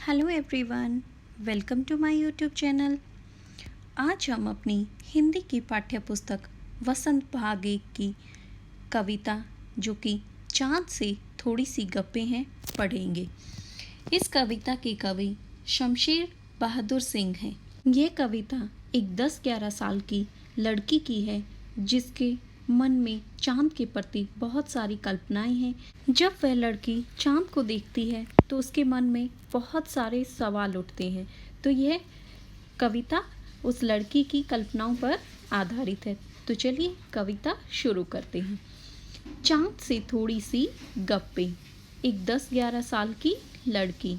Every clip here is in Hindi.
Hello everyone, welcome to my YouTube channel. आज हम अपनी हिंदी की पाठ्य पुस्तक वसंत भाग 1 की कविता जो कि चाँद से थोड़ी सी गप्पें हैं पढ़ेंगे। इस कविता के कवि शमशेर बहादुर सिंह हैं। ये कविता एक 10-11 साल की लड़की की है जिसके मन में चाँद के प्रति बहुत सारी कल्पनाएं हैं। जब वह लड़की चाँद को देखती है तो उसके मन में बहुत सारे सवाल उठते हैं। तो यह कविता उस लड़की की कल्पनाओं पर आधारित है। तो चलिए कविता शुरू करते हैं। चाँद से थोड़ी सी गप्पे। एक 10-11 साल की लड़की।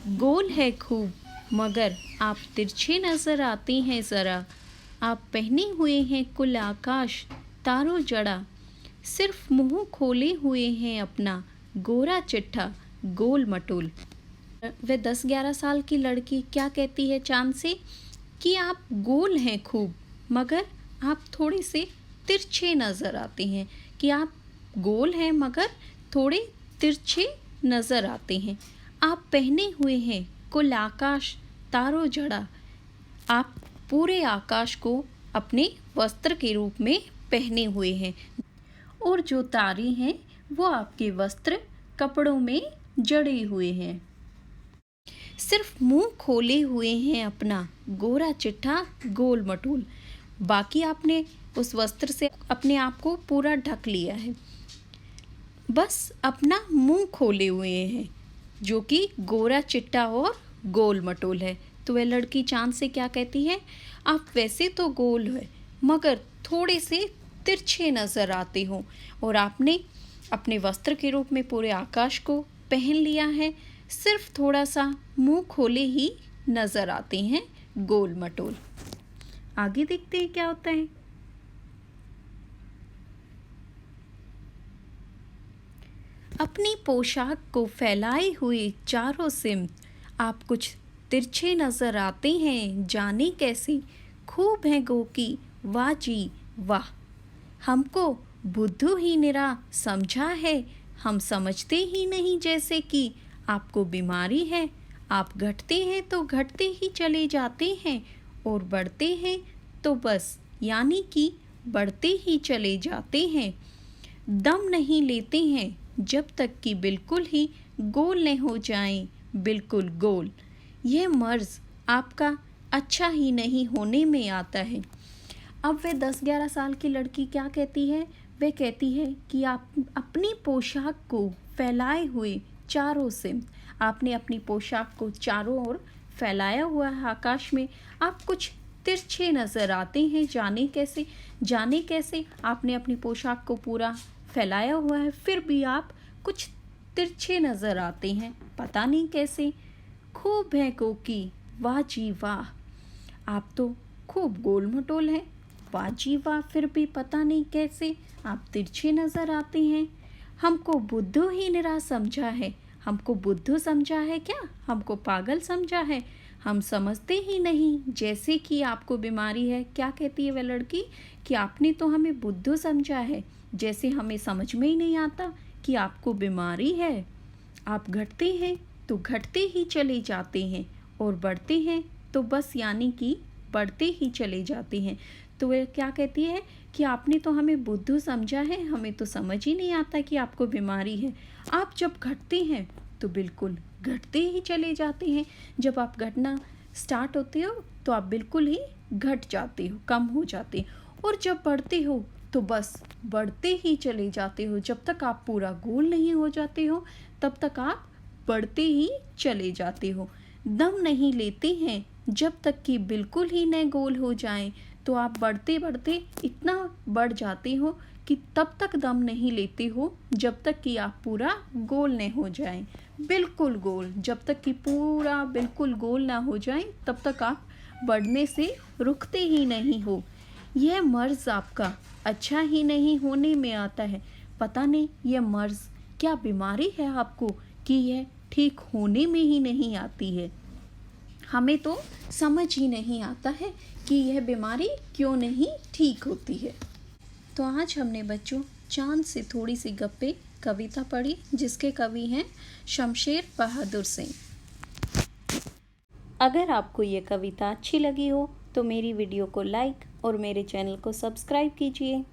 गोल है खूब मगर आप तिरछे नजर आते हैं ज़रा। आप पहने हुए हैं कुल आकाश तारों जड़ा। सिर्फ मुंह खोले हुए हैं अपना गोरा चिट्ठा गोल मटोल। वह 10-11 साल की लड़की क्या कहती है चाँद से कि आप गोल हैं खूब मगर आप थोड़े से तिरछे नज़र आते हैं। कि आप गोल हैं मगर थोड़े तिरछे नज़र आते हैं। आप पहने हुए हैं कुल आकाश तारों जड़ा। आप पूरे आकाश को अपने वस्त्र के रूप में पहने हुए हैं और जो तारे हैं वो आपके वस्त्र कपड़ों में जड़े हुए हैं। सिर्फ मुंह खोले हुए हैं अपना गोरा चिट्ठा गोल मटोल। बाकी आपने उस वस्त्र से अपने आप को पूरा ढक लिया है, बस अपना मुंह खोले हुए हैं जो कि गोरा चिट्टा और गोल मटोल है। तो वह लड़की चाँद से क्या कहती है, आप वैसे तो गोल है मगर थोड़े से तिरछे नज़र आते हो और आपने अपने वस्त्र के रूप में पूरे आकाश को पहन लिया है। सिर्फ थोड़ा सा मुंह खोले ही नज़र आते हैं गोल मटोल। आगे देखते हैं क्या होता है। अपनी पोशाक को फैलाए हुए चारों सिमत आप कुछ तिरछे नज़र आते हैं जाने कैसे। खूब है गोकी वाह जी वाह। हमको बुद्धू ही निरा समझा है। हम समझते ही नहीं जैसे कि आपको बीमारी है। आप घटते हैं तो घटते ही चले जाते हैं और बढ़ते हैं तो बस यानी कि बढ़ते ही चले जाते हैं। दम नहीं लेते हैं जब तक कि बिल्कुल ही गोल न हो जाएं बिल्कुल गोल। यह मर्ज आपका अच्छा ही नहीं होने में आता है। अब वह 10-11 साल की लड़की क्या कहती है, वह कहती है कि आप अपनी पोशाक को फैलाए हुए चारों से आपने अपनी पोशाक को चारों ओर फैलाया हुआ है आकाश में। आप कुछ तिरछे नज़र आते हैं जाने कैसे आपने अपनी पोशाक को पूरा फैलाया हुआ है फिर भी आप कुछ तिरछे नज़र आते हैं पता नहीं कैसे। खूब है कोकी वाह जी वाह। आप तो खूब गोल मटोल हैं वाह जी वाह फिर भी पता नहीं कैसे आप तिरछे नज़र आते हैं। हमको बुद्धू ही निरा समझा है। हमको बुद्धू समझा है क्या, हमको पागल समझा है। हम समझते ही नहीं जैसे कि आपको बीमारी है। क्या कहती है वह लड़की कि आपने तो हमें बुद्धू समझा है, जैसे हमें समझ में ही नहीं आता कि आपको बीमारी है। आप घटते हैं तो घटते ही चले जाते हैं और बढ़ते हैं तो बस यानी कि बढ़ते ही चले जाते हैं। तो वह क्या कहती है कि आपने तो हमें बुद्धू समझा है, हमें तो समझ ही नहीं आता कि आपको बीमारी है। आप जब घटते हैं तो बिल्कुल घटते ही चले जाते हैं। जब आप घटना स्टार्ट होते हो तो आप बिल्कुल ही घट जाते हो, कम हो जाते हो और जब बढ़ते हो तो बस बढ़ते ही चले जाते हो। जब तक आप पूरा गोल नहीं हो जाते हो तब तक आप बढ़ते ही चले जाते हो। दम नहीं लेते हैं जब तक कि बिल्कुल ही न गोल हो जाएं। तो आप बढ़ते बढ़ते इतना बढ़ जाते हो कि तब तक दम नहीं लेते हो जब तक कि आप पूरा गोल न हो जाएं बिल्कुल गोल। जब तक कि पूरा बिल्कुल गोल ना हो जाएं तब तक आप बढ़ने से रुकते ही नहीं हो। यह मर्ज आपका अच्छा ही नहीं होने में आता है। पता नहीं यह मर्ज क्या बीमारी है आपको कि यह ठीक होने में ही नहीं आती है। हमें तो समझ ही नहीं आता है कि यह बीमारी क्यों नहीं ठीक होती है। तो आज हमने बच्चों चाँद से थोड़ी सी गप्पे कविता पढ़ी जिसके कवि हैं शमशेर बहादुर सिंह। अगर आपको ये कविता अच्छी लगी हो तो मेरी वीडियो को लाइक और मेरे चैनल को सब्सक्राइब कीजिए।